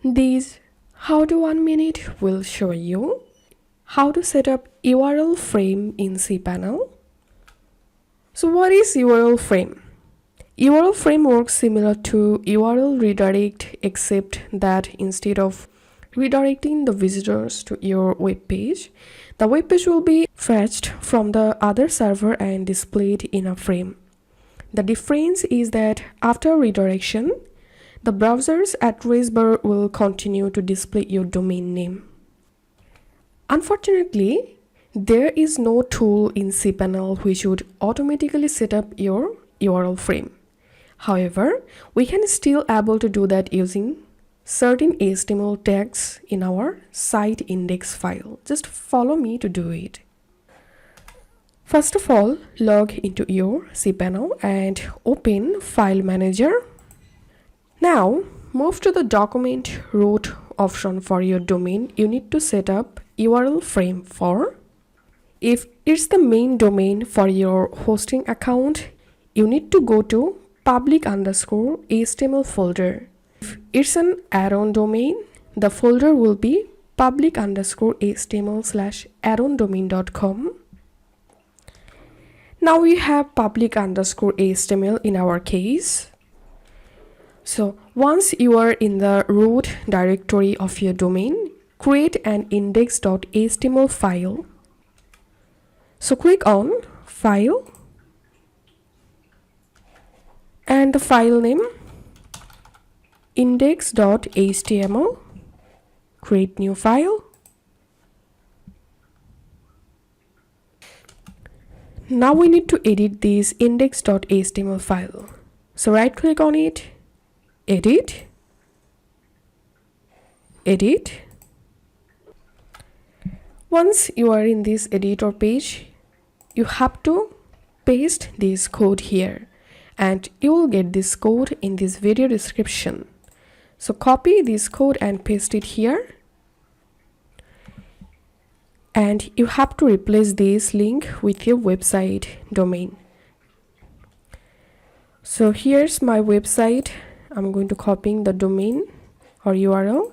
This how to 1 minute will show you how to set up URL frame in cPanel. So what is URL frame? URL frame works similar to URL redirect, except that instead of redirecting the visitors to your web page, the web page will be fetched from the other server and displayed in a frame. The difference is that after redirection, the browser's address bar will continue to display your domain name. Unfortunately, there is no tool in cPanel which would automatically set up your URL frame. However, we can still able to do that using certain HTML tags in our site index file. Just follow me to do it. First of all, log into your cPanel and open File Manager. Now, move to the document root option for your domain. You need to set up URL frame for. If it's the main domain for your hosting account, you need to go to public_HTML folder. If it's an add-on domain, the folder will be public_HTML/addondomain.com. Now we have public_HTML in our case. So once you are in the root directory of your domain, create an index.html file. So click on File and the file name index.html. Create new file. Now we need to edit this index.html file. So right click on it, edit. Once you are in this editor page, you have to paste this code here, and you will get this code in this video description. So copy this code and paste it here, and you have to replace this link with your website domain. So here's my website. I'm going to copying the domain or URL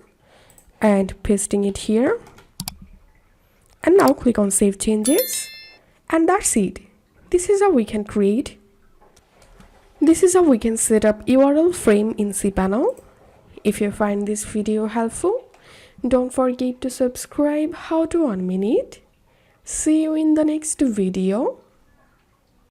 and pasting it here, and now click on Save Changes, and that's it. This is how we can set up URL frame in cPanel. If you find this video helpful, don't forget to subscribe. How to 1 minute. See you in the next video.